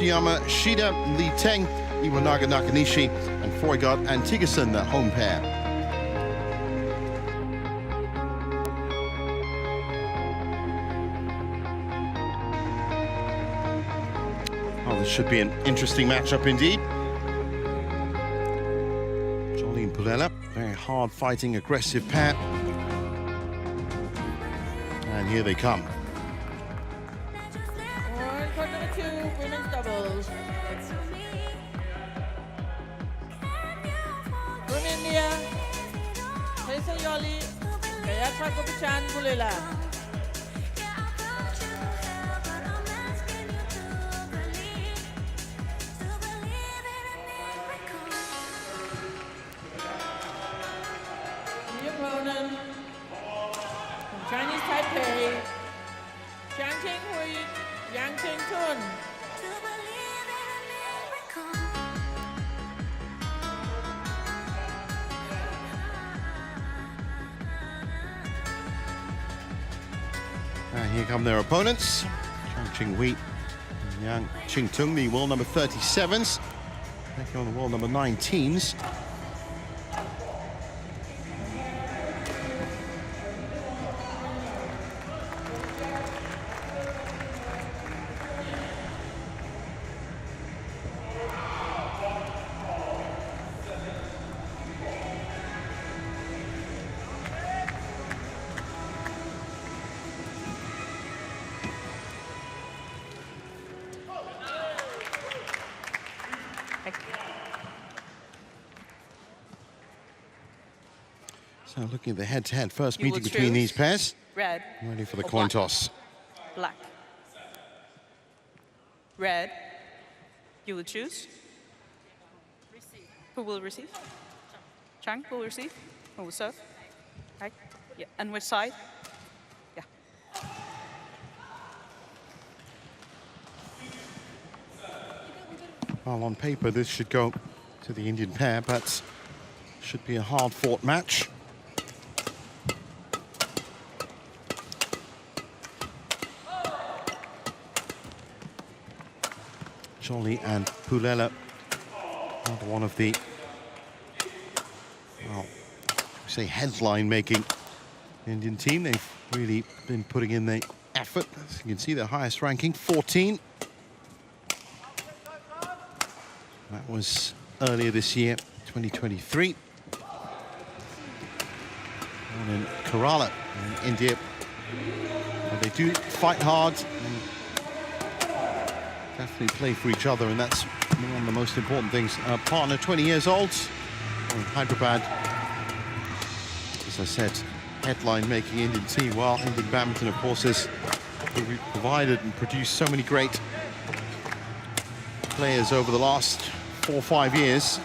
Matsuyama Shida, Lee Teng, Iwanaga Nakanishi, and Frøygard Antigersen, the home pair. Oh, this should be an interesting matchup indeed. Jolly and Pullela, very hard-fighting, aggressive pair. And here they come. Court number 2, women's doubles. From India, Yoli, Gayatri Gopichan Pullela. The opponent from Chinese Taipei, Chang Yang Cheng Tun. And here come their opponents. Chang Ching-Hui and Yang Ching-Tung, the world number 37s, taking on the world number 19s. So looking at the head-to-head first meeting between these pairs. Red. Ready for the coin toss. Black. Red. You will choose. Receive. Who will receive? Chang will receive. Who will serve? Right. Yeah. And which side? Yeah. Well, on paper, this should go to the Indian pair, but should be a hard-fought match. Jolly and Pullela, another one of the, well, say headline-making Indian team. They've really been putting in the effort. As you can see, their highest ranking, 14. That was earlier this year, 2023. Born in Kerala, in India. But they do fight hard and definitely play for each other, and that's one of the most important things. Partner, 20 years old, in Hyderabad. As I said, headline-making Indian team. Well, Indian badminton, of course, has provided and produced so many great players over the last 4 or 5 years.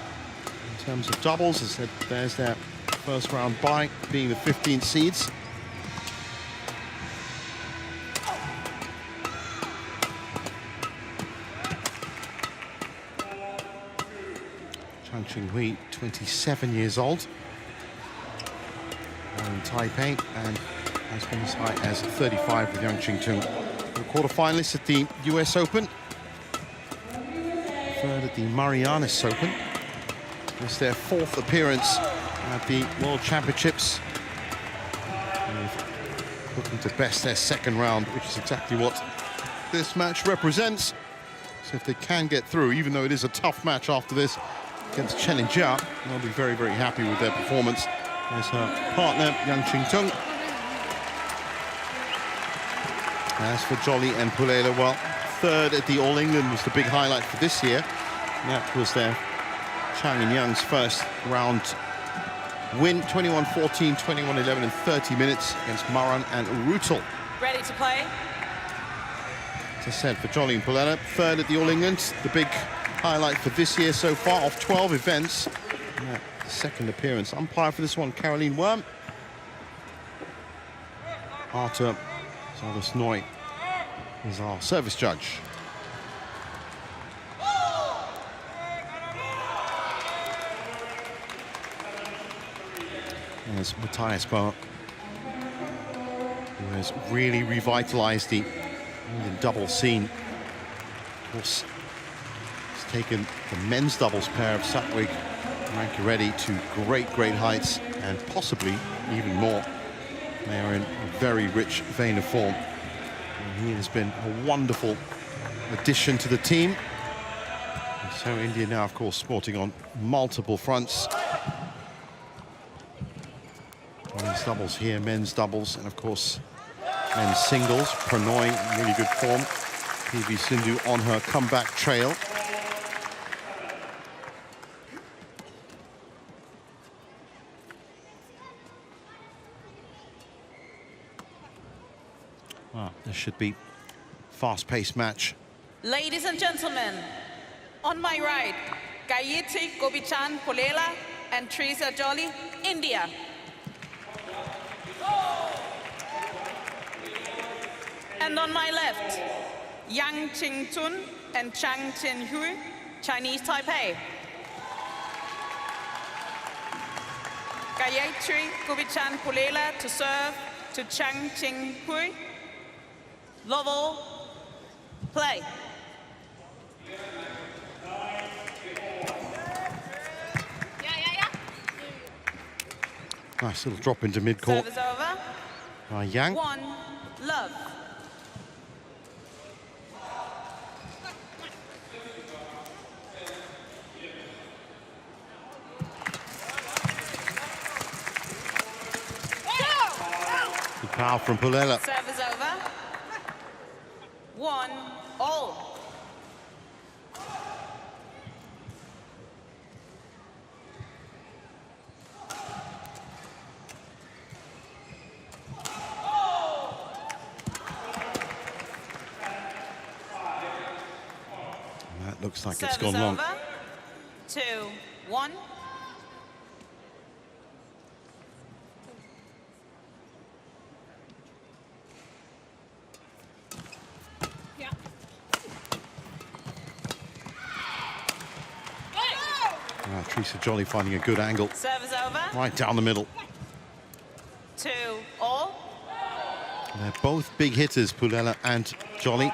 In terms of doubles, as I said, there's their first round bye, being the 15th seeds. Chang Ching-Hui, 27 years old, born in Taipei, and has been as high as 35 with Yang Ching-Tung. The quarterfinalists at the US Open, third at the Marianas Open. It's their 4th appearance at the World Championships. Looking to best their 2nd round, which is exactly what this match represents. So if they can get through, even though it is a tough match after this against Chen Jia, they'll be very, very happy with their performance. There's her partner, Yang Ching-Tung. As for Jolly and Pullela, well, 3rd at the All England was the big highlight for this year. And that was their Chang and Yang's first round win, 21-14, 21-11 in 30 minutes against Maran and Rutel. Ready to play? As I said, for Jolly and Pullela, 3rd at the All England, the big highlight for this year so far, of 12 events. Yeah, the 2nd appearance. Umpire for this one, Caroline Worm. Arthur Zaldesnoy is our service judge. There's Matthias Boer, who has really revitalized the Indian double scene. Of course, taken the men's doubles pair of Satwig and Rankireddy to great heights, and possibly even more. They are in a very rich vein of form. And he has been a wonderful addition to the team. And so India now, of course, sporting on multiple fronts. Men's doubles here, men's doubles, and of course, men's singles. Pranoy in really good form. PV Sindhu on her comeback trail. Well, this should be fast-paced match. Ladies and gentlemen, on my right, Gayatri Gopichan Pullela and Teresa Jolly, India. And on my left, Yang Qingtun and Chang Tianhui, Chinese Taipei. Gayatri Gopichan Pullela to serve to Chang Tianhui. Level, play. Nice little drop into mid-court. Service over. By Yang. 1, love. Good power from Pullela. Service over. 1, all. That looks like it's Service gone long. over. 2, 1. Teresa Jolly finding a good angle. Service over. Right down the middle. 2, all. And they're both big hitters, Pullela and Jolly.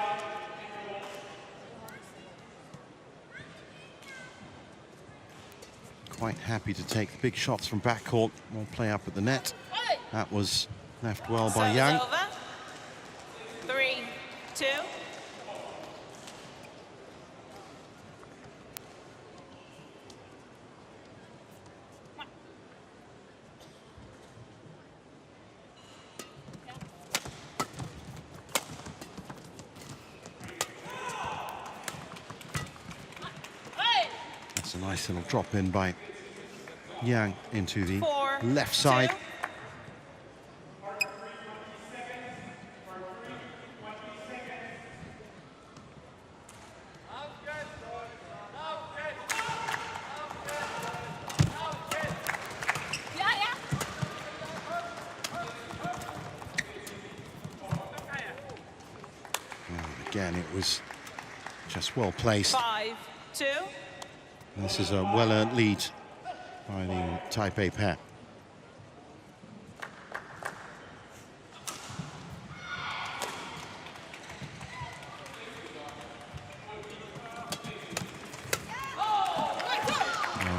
Quite happy to take big shots from backcourt. More play up at the net. That was left well by Service Yang. over. 3, 2. That's a nice little drop in by Yang into the 4, left side. 2. Again, it was just well placed. 5, 2. And this is a well-earned lead by the Taipei pair. Oh,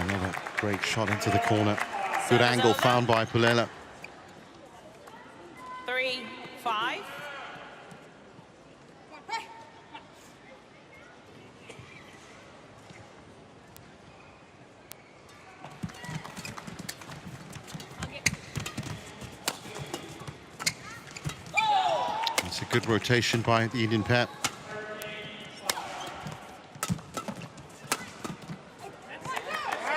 another great shot into the corner. Good Service angle over. found by Pullela. 3, 5. It's a good rotation by the Indian pair.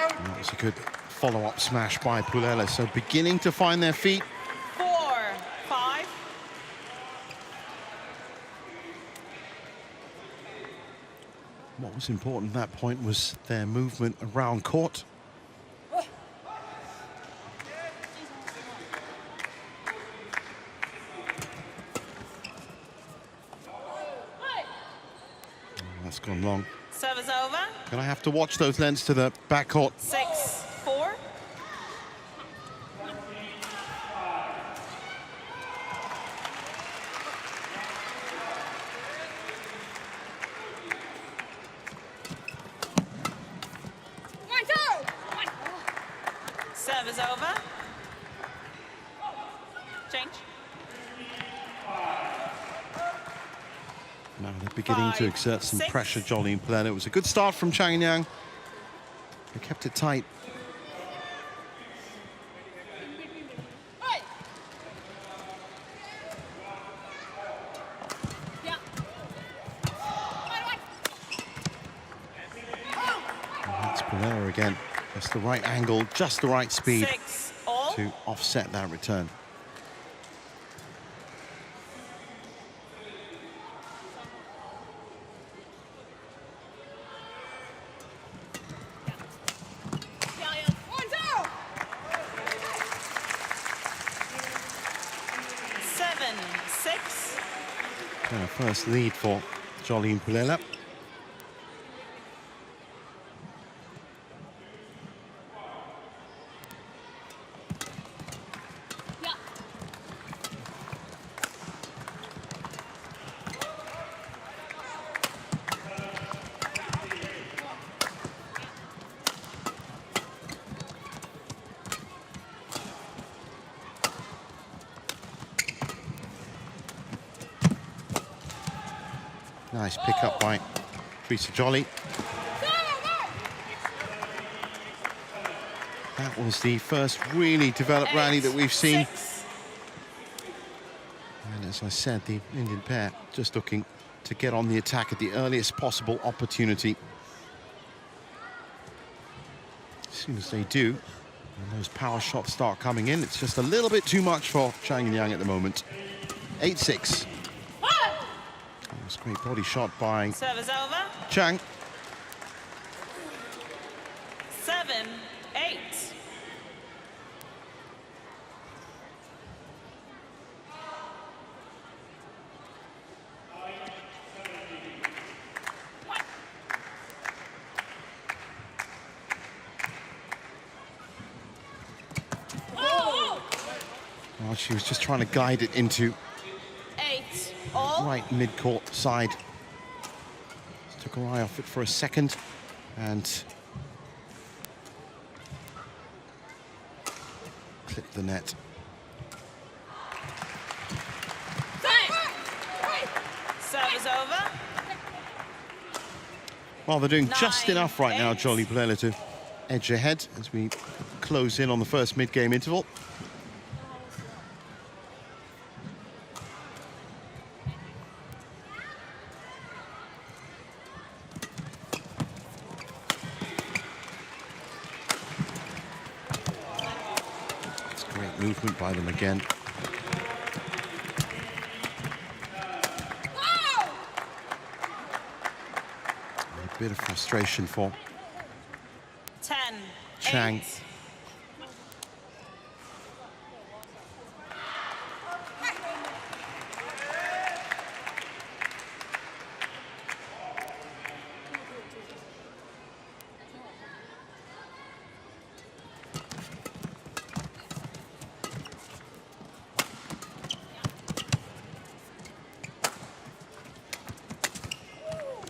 And that was a good follow-up smash by Pullela. So beginning to find their feet. 4, 5. What was important at that point was their movement around court. That's gone long. Service over. Gonna have to watch those lengths to the backcourt. 6, 4. Serve is over. Change. Now they're beginning to 5, exert some 6. pressure, Jolly and Pullela. It was a good start from Chang and Yang. They kept it tight. And that's Pullela again. Just the right angle, just the right speed 6 all. to offset that return. And a first lead for Jolly and Pullela. Nice pick up by Teresa Jolly. That was the first really developed rally that we've seen. 6. And as I said, the Indian pair just looking to get on the attack at the earliest possible opportunity. As soon as they do, and those power shots start coming in, it's just a little bit too much for Chang and Yang at the moment. 8-6. That was a great body shot by Serve is over. Chang. 7, 8. Well, she was just trying to guide it into 8 all. right mid-court side. Just took her eye off it for a second and clipped the net. Serve is over. Well, they're doing just 9, enough right now, 8. Jolly Pullela, to edge ahead as we close in on the first mid-game interval. It's great movement by them again. A bit of frustration for 10, Chang. 8.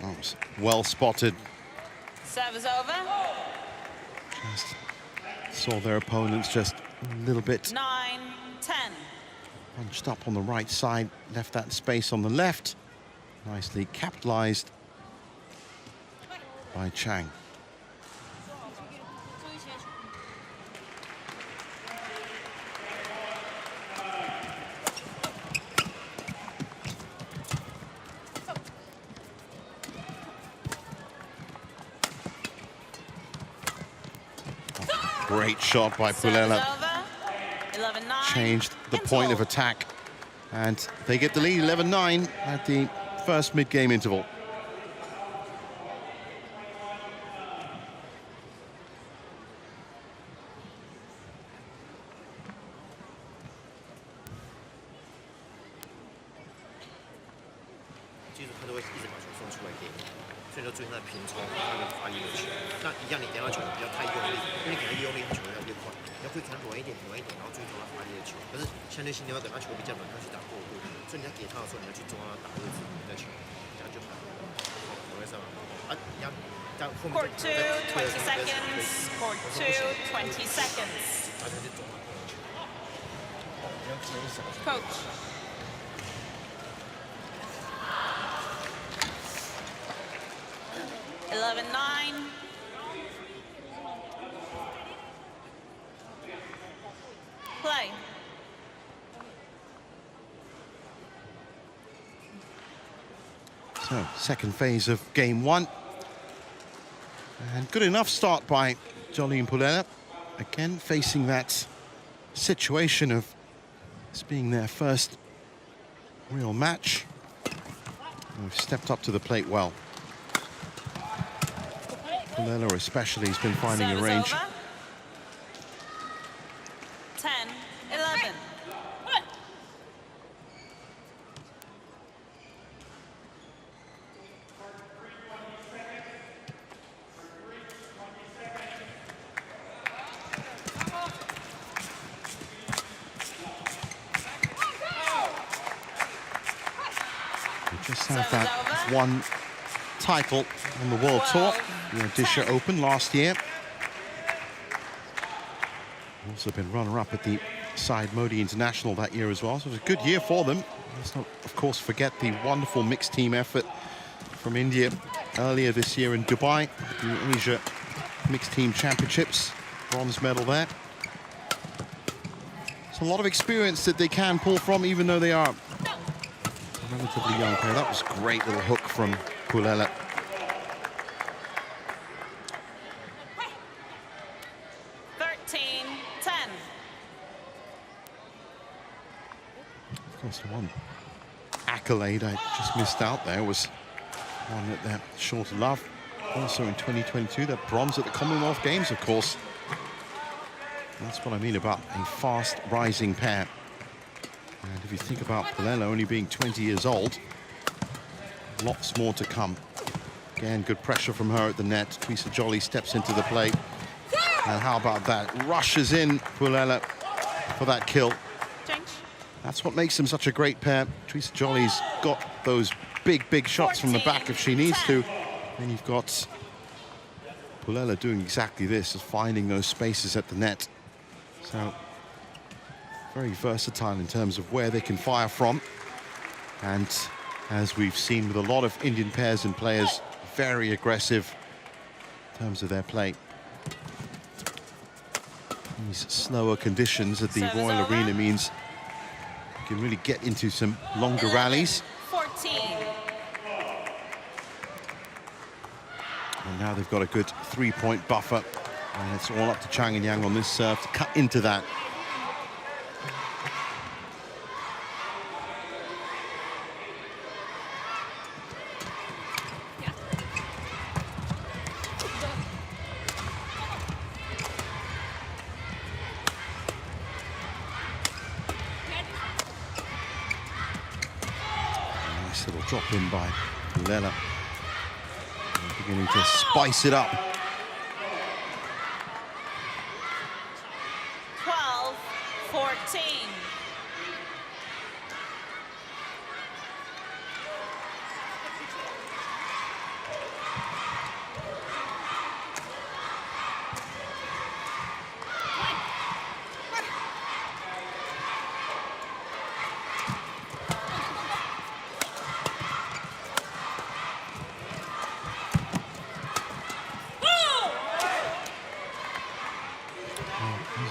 Oh, well spotted. Serve is over. Just saw their opponents just a little bit 9, 10. bunched up on the right side, left that space on the left. Nicely capitalized by Chang. Great shot by Serve is Pullela. over. 11, 9. Changed the point of attack. And they get the lead 11-9 at the first mid-game interval. Court 2, 20 seconds. Court 2, 20 seconds. Coach. Eleven, 9. Play. So, second phase of game 1. And good enough start by Jolly and Pullela. Again, facing that situation of this being their first real match. They've stepped up to the plate well. Pullela especially has been finding a range. Over. 10, 11. Just had that one title on the World Tour, the Odisha Open last year. Also been runner-up at the Side Modi International that year as well. So it was a good year for them. Let's not, of course, forget the wonderful mixed team effort from India earlier this year in Dubai, the Asia Mixed Team Championships, bronze medal there. It's a lot of experience that they can pull from, even though they are a relatively young pair. That was a great little hook from Pullela. Of course, the one accolade I just missed out there was one that they're sure to love. Also in 2022, they're bronze at the Commonwealth Games, of course. That's what I mean about a fast rising pair. And if you think about Pullela only being 20 years old, lots more to come. Again, good pressure from her at the net. Teresa Jolly steps into the plate. And how about that? Rushes in Pullela for that kill. That's what makes them such a great pair. Teresa Jolly's got those big shots from the back if she needs to. And you've got Pullela doing exactly this, is finding those spaces at the net. So, very versatile in terms of where they can fire from. And as we've seen with a lot of Indian pairs and players, very aggressive in terms of their play. These slower conditions at the Royal Arena means you can really get into some longer rallies. 14. And now they've got a good 3-point buffer. And it's all up to Chang and Yang on this serve to cut into that. Nice little drop in by Pullela. Beginning to spice it up. 12, 14.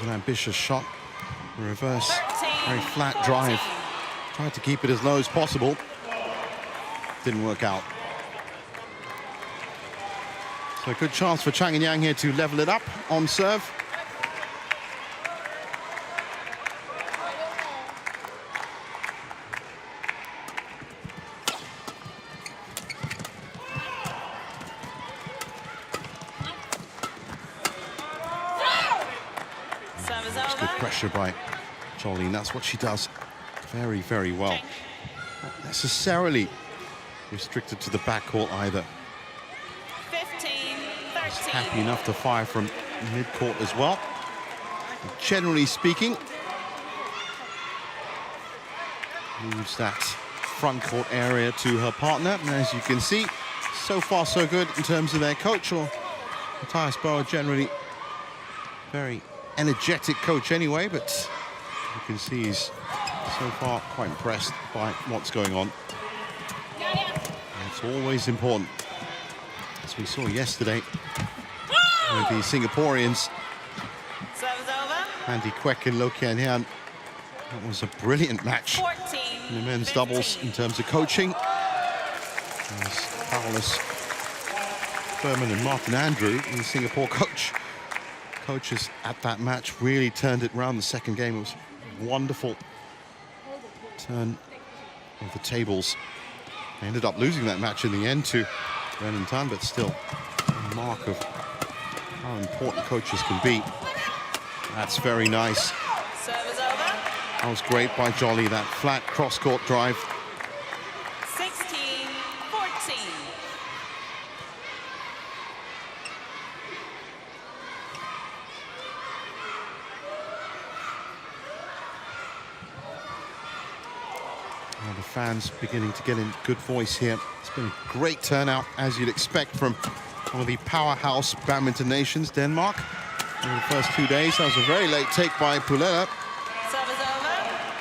An ambitious shot, reverse, very flat drive. Tried to keep it as low as possible. Didn't work out. So a good chance for Chang and Yang here to level it up on serve. Good pressure by Jolly, and that's what she does very well. Not necessarily restricted to the backcourt either. 15, 13. She's happy enough to fire from mid-court as well. And generally speaking, leaves that front court area to her partner. And as you can see, so far so good in terms of their coach, or Matthias Bauer, generally very energetic coach anyway, but you can see he's so far quite impressed by what's going on. And it's always important, as we saw yesterday with the Singaporeans, Andy Kwek and Loh Kian Hian. That was a brilliant match in the men's doubles in terms of coaching. As Paulus Furman and Martin Andrew, the Singapore coaches at that match, really turned it around. The second game, it was a wonderful turn of the tables. They ended up losing that match in the end to Ren and Tan, but still a mark of how important coaches can be. That's very nice. That was great by Jolly, that flat cross-court drive. 16-14. Well, the fans beginning to get in good voice here. It's been a great turnout, as you'd expect from one of the powerhouse badminton nations, Denmark. In the first 2 days, that was a very late take by Pullela.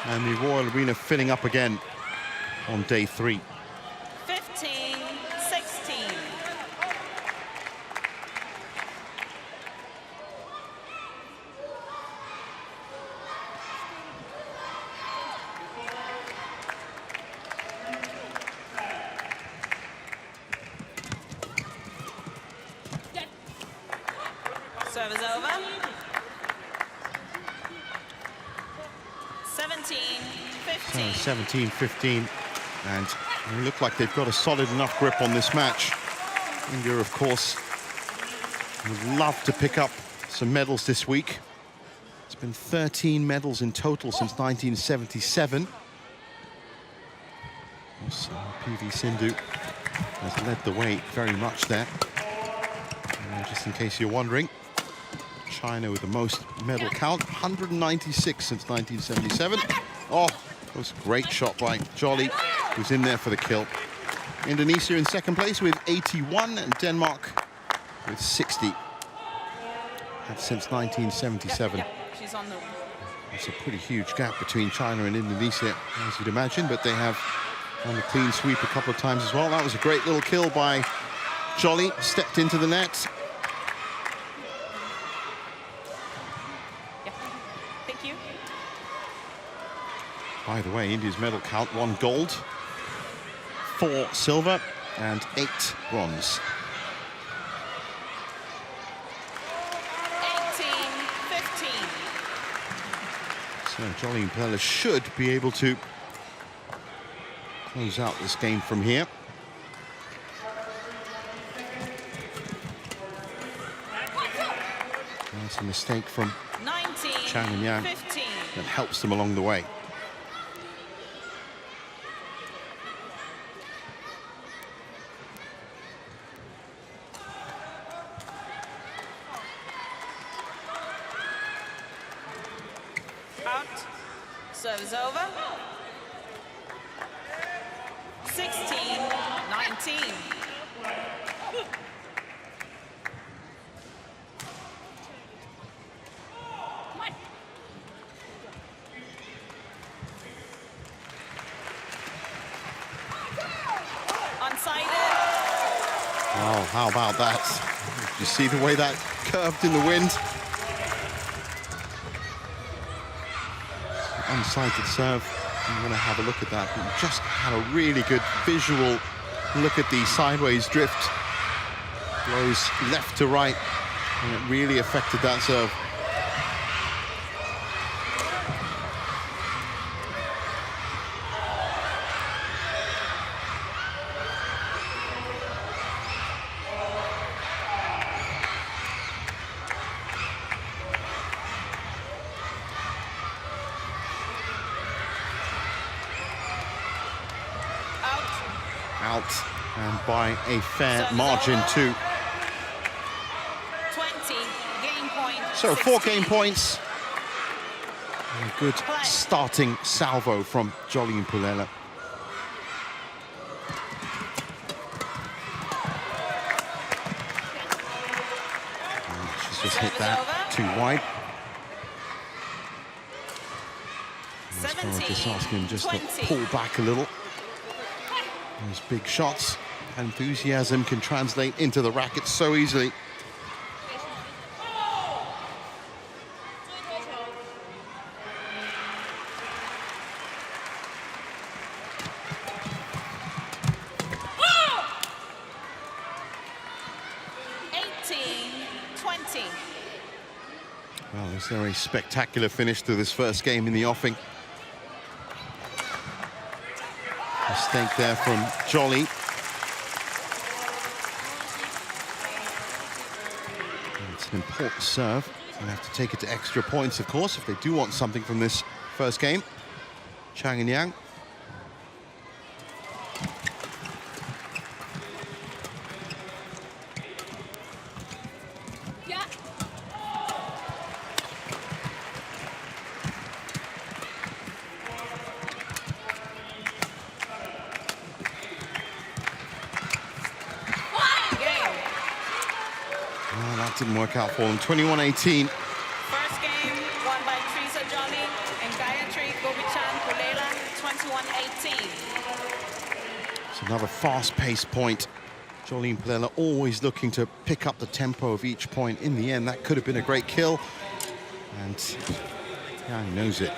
And the Royal Arena filling up again on day 3. 15-16. Serve is over. 17-15. 17-15, and they look like they've got a solid enough grip on this match. India, of course, would love to pick up some medals this week. It's been 13 medals in total since 1977. Also, PV Sindhu has led the way very much there. And just in case you're wondering, China with the most medal count, 196 since 1977. Oh, that was a great shot by Jolly, who's in there for the kill. Indonesia in second place with 81, and Denmark with 60. That's since 1977. Yeah, she's on the... It's a pretty huge gap between China and Indonesia, as you'd imagine, but they have done a clean sweep a couple of times as well. That was a great little kill by Jolly, stepped into the net. By the way, India's medal count: 1 gold, 4 silver, and 8 bronze. 18-15. So Jolly and Pullela should be able to close out this game from here. That's a mistake from Chang and Yang that helps them along the way. Serve is over. 16-19. Unsighted. Oh, how about that? Did you see the way that curved in the wind? Unsighted serve. I'm going to have a look at that. We just had a really good visual look at the sideways drift. Blows left to right, and it really affected that serve. Out, and by a fair margin too. 20 game point. So 4 game points. And a good starting salvo from Jolly and Pullela. Just hit that too wide. Just asking him just to pull back a little. Those big shots, enthusiasm can translate into the racket so easily. Well, is there a spectacular finish to this first game in the offing? Mistake there from Jolly. And it's an important serve. They have to take it to extra points, of course, if they do want something from this first game. Chang and Yang. Didn't work out for them. 21-18. First game won by Teresa Jolly and Gayatri Gobichan Pullela, 21-18. It's another fast-paced point. Jolly and Pullela always looking to pick up the tempo of each point. In the end, that could have been a great kill. And Yang knows it.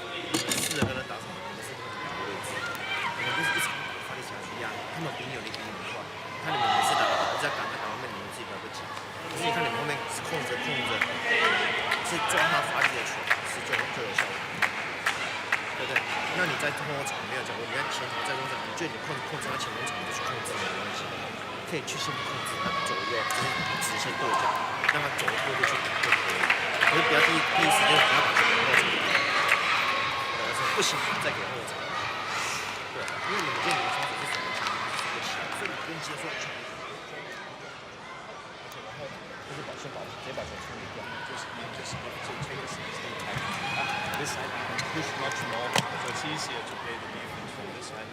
This side push much more, so it's easier to play the defense from this side.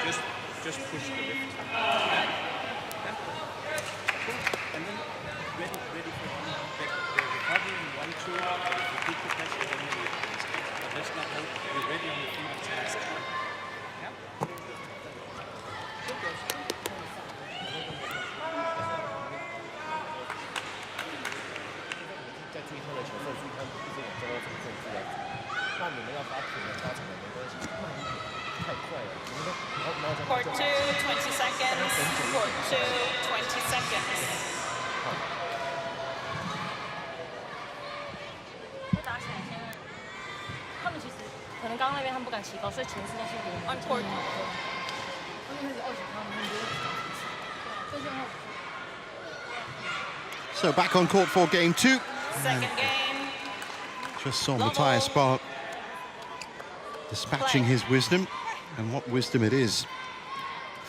So just push the lift. And then ready for the recovery in 1-2. But if you keep the pressure, then you will get this. But let's not hope we're ready on the field and task. Yeah. Court 2, 20 seconds. Court 2, 20 seconds. 打起来，现在他们其实可能刚刚那边他们不敢起高，所以前四都是我们。 On court. 他们开始20他们就所以现在。 So back on court for game 2. Second game. Just saw Matthias Barr dispatching his wisdom, and what wisdom it is.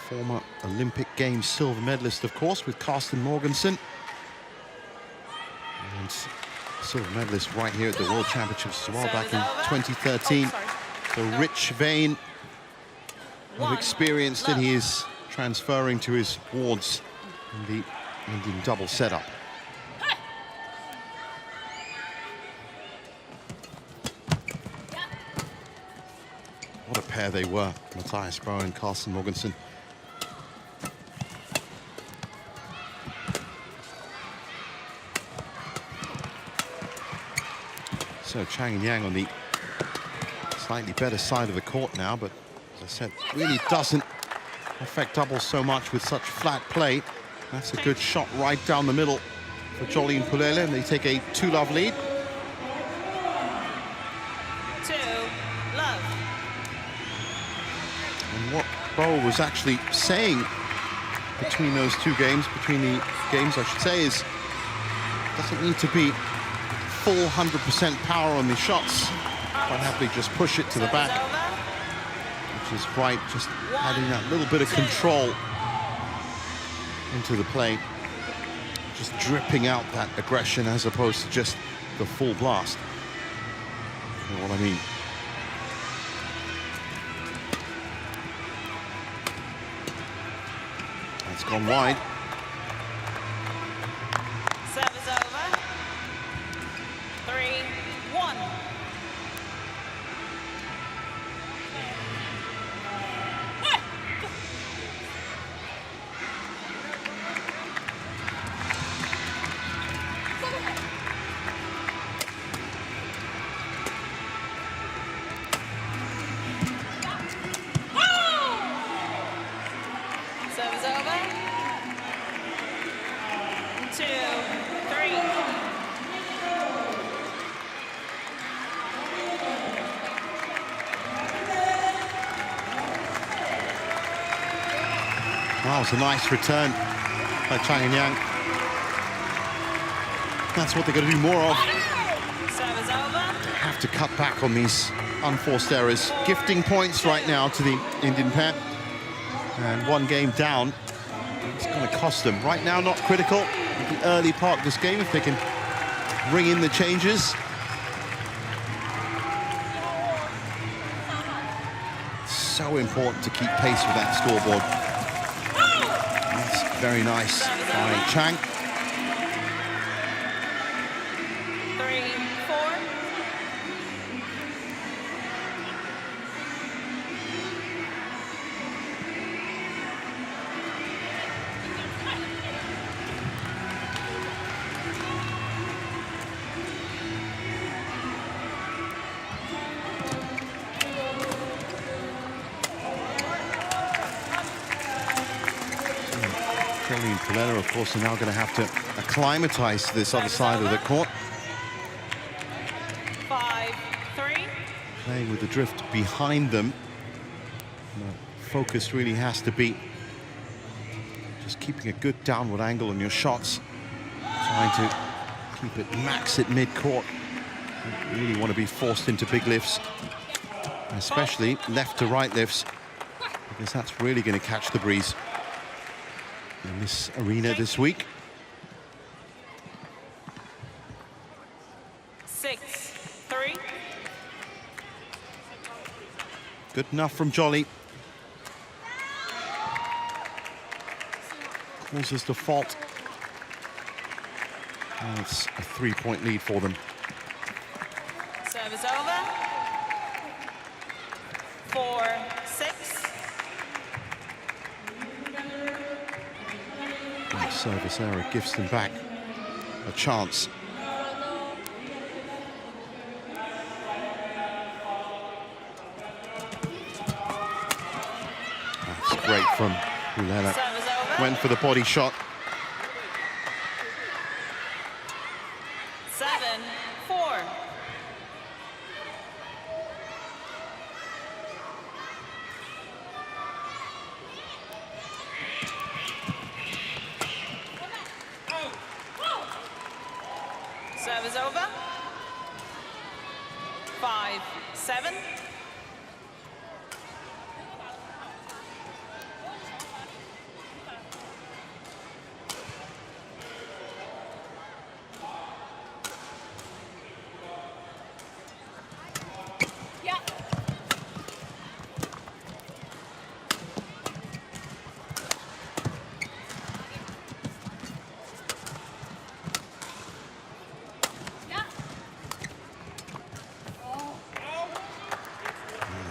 Former Olympic Games silver medalist, of course, with Carsten Morgensen. And silver medalist right here at the World Championships as well, back in 2013. So rich vein of experience that he is transferring to his wards in the Indian double setup. What a pair they were, Matthias Barr and Carsten Morgensen. So Chang and Yang on the slightly better side of the court now, but as I said, really doesn't affect doubles so much with such flat play. That's a good shot right down the middle for Jolly and Pullela, and they take a 2-love lead. 2-love. And what Bo was actually saying between those two games, between the games, I should say, is doesn't need to be full 100% power on the shots. Quite happily just push it to the back, which is right, just adding that little bit of control into the play, just dripping out that aggression as opposed to just the full blast. You know what I mean? That's gone wide. Serve is over. 2, 3. That was a nice return by Chang and Yang. That's what they're going to do more of. Service over. Have to cut back on these unforced errors. Gifting points right now to the Indian pair. And one game down. It's going to cost them. Right now, not critical. In the early part of this game, if they can ring in the changes. So important to keep pace with that scoreboard. That's very nice by Chang. 3, 4. Kelly and Pullela, of course, are now going to have to acclimatise to this other side of the court. 5, 3. Playing with the drift behind them. The focus really has to be just keeping a good downward angle on your shots. Trying to keep it max at mid-court. You really want to be forced into big lifts, especially left to right lifts, because that's really going to catch the breeze in this arena this week. 6, 3. Good enough from Jolly. Causes the fault. And it's a 3-point lead for them. Service over. 4, 6. And service error gives them back a chance. That's great from Pullela. Service over. Went for the body shot. 7, 4. Service over. 5, 7.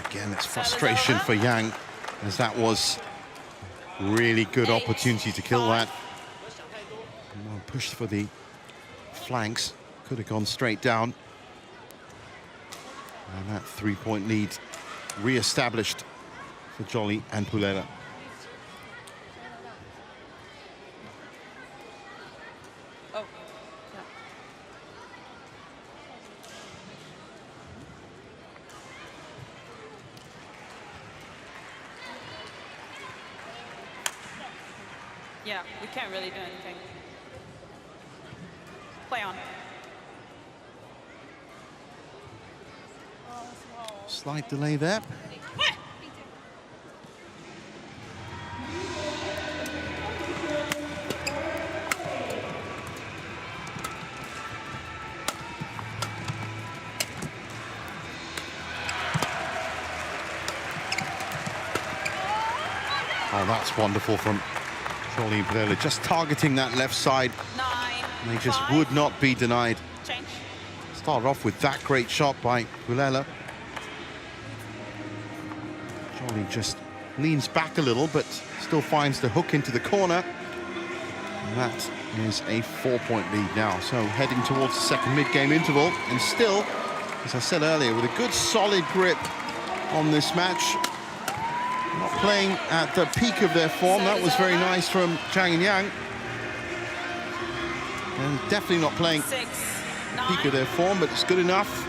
Again, it's frustration for Yang, as that was really good opportunity to kill that. Well, pushed for the flanks, could have gone straight down. And that 3-point lead re-established for Jolly and Pullela. Oh, yeah, we can't really do anything. Play on. Slight delay there. Oh, that's wonderful from Jolly and Pullela, just targeting that left side. 9, And they just 5. would not be denied. Change. Started off with that great shot by Pullela. Jolly just leans back a little, but still finds the hook into the corner. And that is a 4-point lead now. So heading towards the second mid-game interval. And still, as I said earlier, with a good solid grip on this match. Not playing at the peak of their form. That was very nice from Chang and Yang. And definitely not playing 6, peak 9. of their form, but it's good enough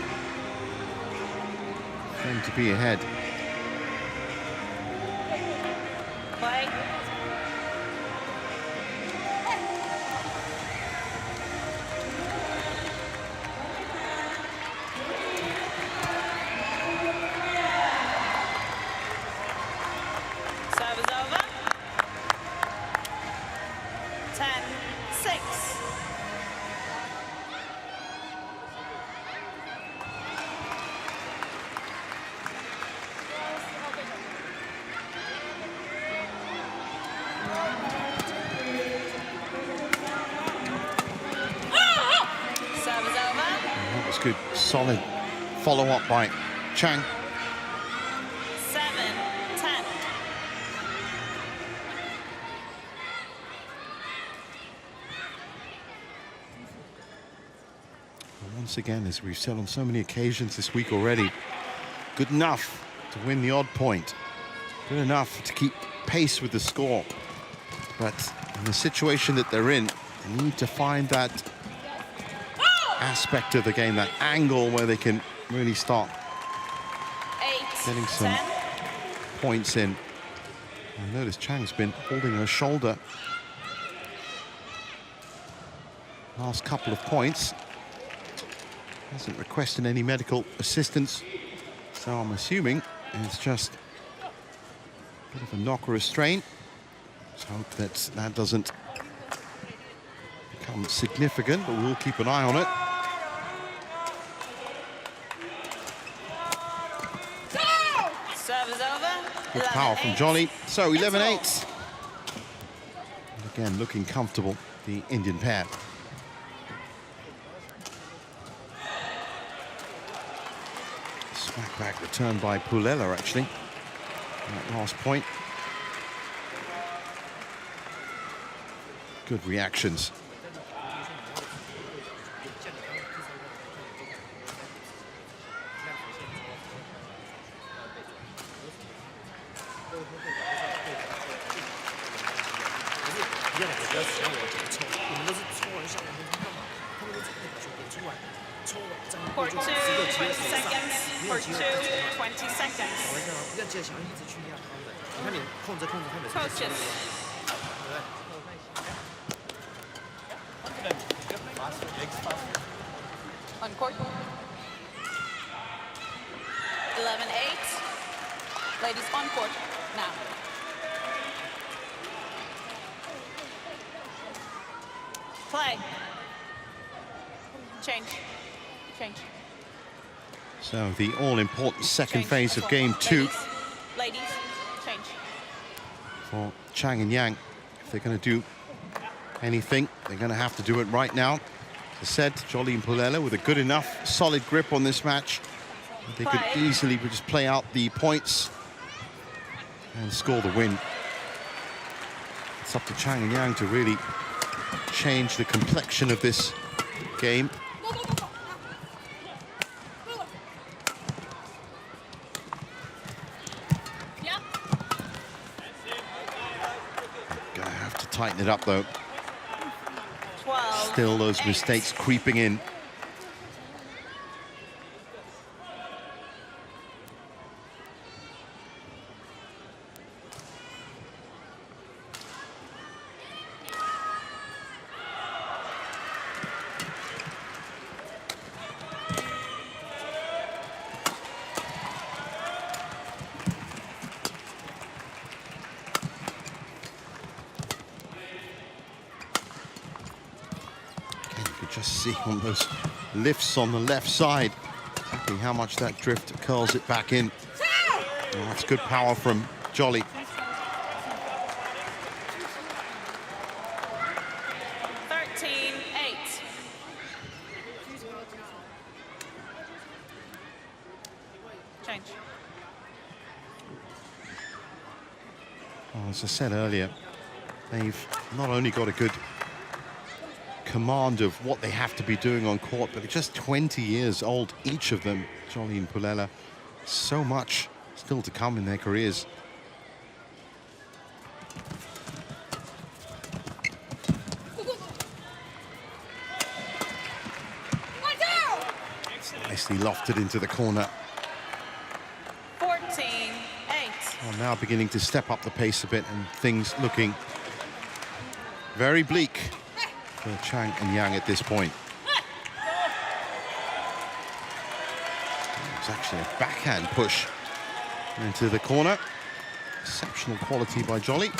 for them to be ahead. Play. Serve is over. 10-6. Serve is over. That was good, solid follow-up by Chang. 7-10. And once again, as we've said on so many occasions this week already, good enough to win the odd point. Good enough to keep pace with the score. But in the situation that they're in, they need to find that aspect of the game, that angle where they can really start 8, getting some 10. points in. I notice Chang's been holding her shoulder last couple of points. Hasn't requested any medical assistance, so I'm assuming it's just a bit of a knock or a strain. Let's hope that that doesn't become significant, but we'll keep an eye on it. Serve is over. Good power from 11-8. Jolly. So 11-8. And again, looking comfortable, the Indian pair. Smack back return by Pullela, actually. That last point. Good reactions. Court 2, 20 seconds. Court 2, 20 seconds. Coaches. On court. 11-8. Ladies on court now. Play. Change. Change. So the all-important second Change. phase of game 2 Ladies, change. for Chang and Yang. If they're going to do anything, they're going to have to do it right now. As I said, Jolly and Pullela with a good enough, solid grip on this match. They could easily just play out the points and score the win. It's up to Chang and Yang to really change the complexion of this game. Gonna have to tighten it up though. 12. Still those mistakes creeping in. Just see on those lifts on the left side exactly how much that drift curls it back in. Oh, that's good power from Jolly. 13-8. Change. Well, as I said earlier, they've not only got a good command of what they have to be doing on court, but they're just 20 years old, each of them, Jolly and Pullela. So much still to come in their careers. Nicely lofted into the corner. 14-8. Well, now beginning to step up the pace a bit, and things looking very bleak for Chang and Yang at this point. It was actually a backhand push into the corner. Exceptional quality by Jolly.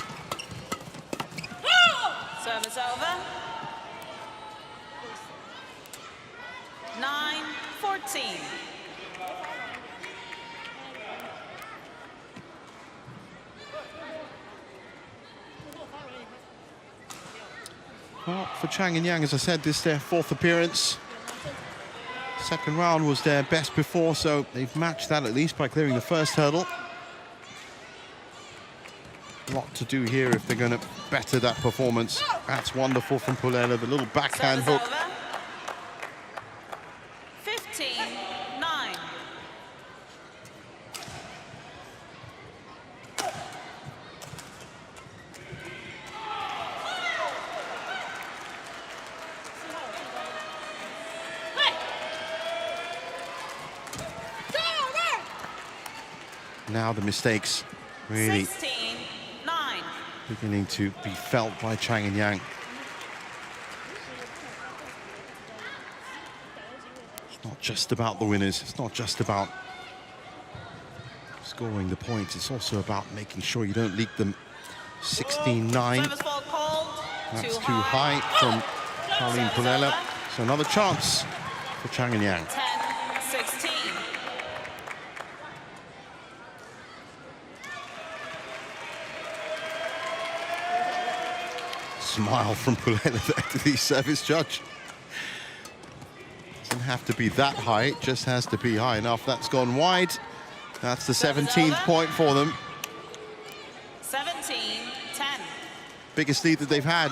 Service over. 9-14. Well, for Chang and Yang, as I said, this is their 4th appearance. Second round was their best before, so they've matched that at least by clearing the first hurdle. A lot to do here if they're going to better that performance. That's wonderful from Pullela, the little backhand hook. 15-9. Now the mistakes really 16-9. beginning to be felt by Chang and Yang. It's not just about the winners. It's not just about scoring the points. It's also about making sure you don't leak them. 16-9. Service ball called. That's too high from Charlene Pullela. So another chance for Chang and Yang. 10-16. Smile from Pullela there to the service judge. Doesn't have to be that high, it just has to be high enough. That's gone wide. That's the 17th point for them. 17-10. Biggest lead that they've had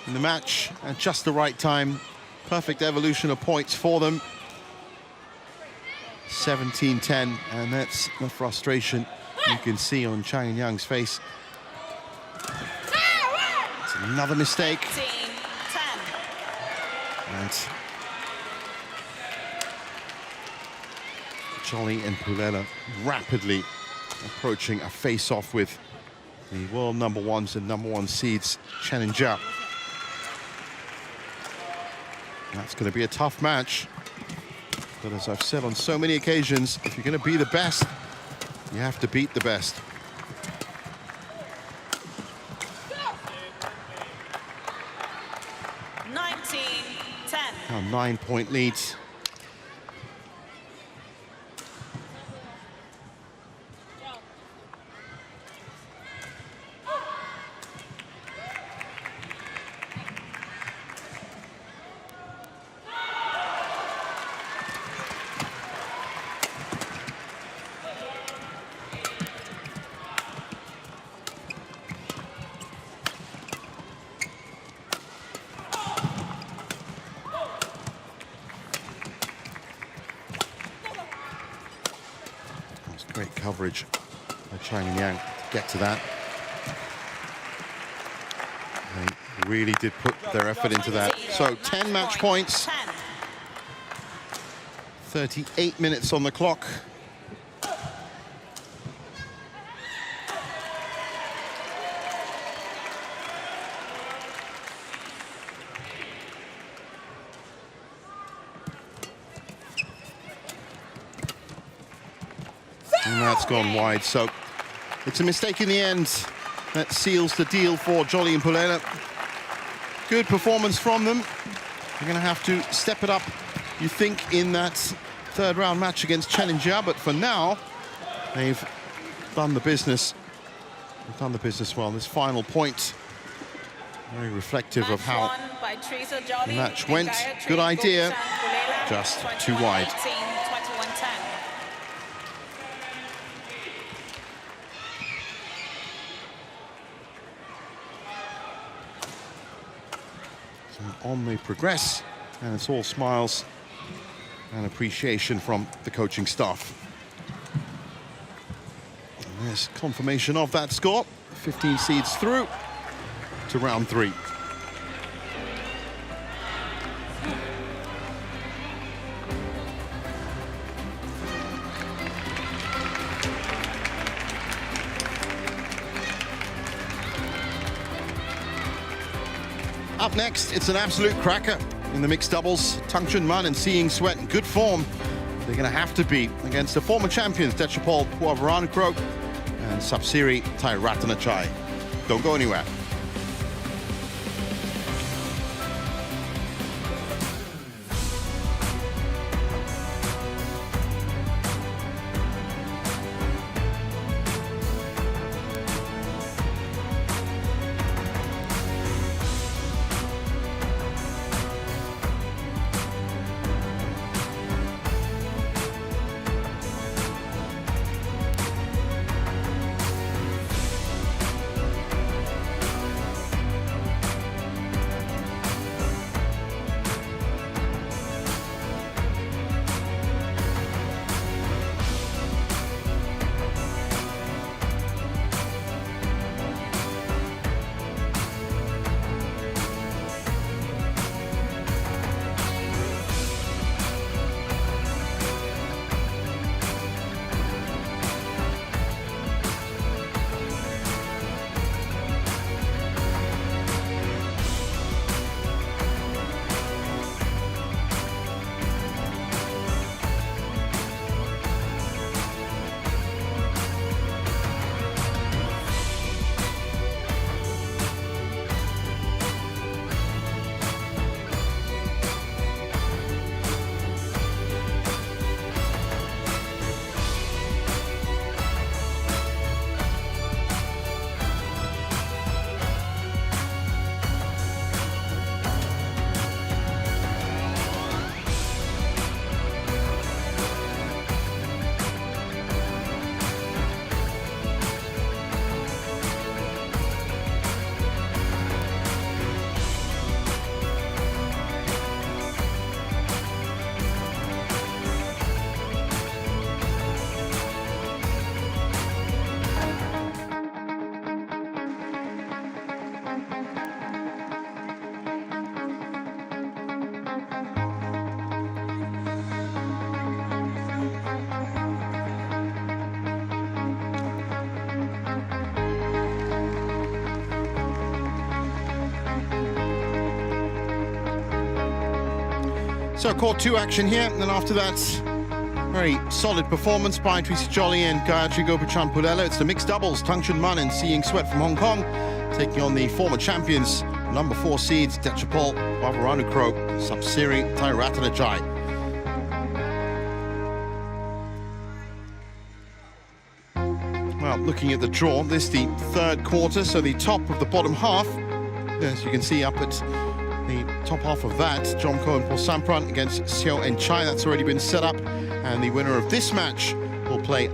in the match at just the right time. Perfect evolution of points for them. 17-10, and that's the frustration you can see on Chang and Yang's face. It's another mistake. 10. And Jolly and Pullela rapidly approaching a face-off with the world #1s and #1 seeds, Chen and Jia. That's going to be a tough match. But as I've said on so many occasions, if you're going to be the best, you have to beat the best. Now 9-point leads. Great coverage by Chang and Yang to get to that. They really did put their effort into that. So 10 match points, 38 minutes on the clock. And that's gone wide, so it's a mistake in the end that seals the deal for Jolly and Pullela. Good performance from them. They're going to have to step it up, you think, in that third round match against Chen and Jia, but for now, they've done the business. They've done the business well. This final point, very reflective of how the match went. Good idea, just too wide. On they progress, and it's all smiles and appreciation from the coaching staff. And there's confirmation of that score. 15 seeds through to round 3. Up next, it's an absolute cracker in the mixed doubles. Tang Chun-man and Seeing Sweat in good form. They're going to have to be against the former champions Dechapol Puavarankrok and Sapsiri Thairattanachai. Don't go anywhere. So court 2 action here, and then after that, very solid performance by Tracy Jolly and Gayatri Gopichan Pullela. It's the mixed doubles, Tang Chun-man and Seeing Sweat from Hong Kong, taking on the former champions, number 4 seeds, Dechapol Puavarankrok, Sapsiri Thairattanachai. Well, looking at the draw, this is the third quarter, so the top of the bottom half, as you can see up at the top half of that, Jomko and Paul Sampran against Xiao and Chai. That's already been set up, and the winner of this match will play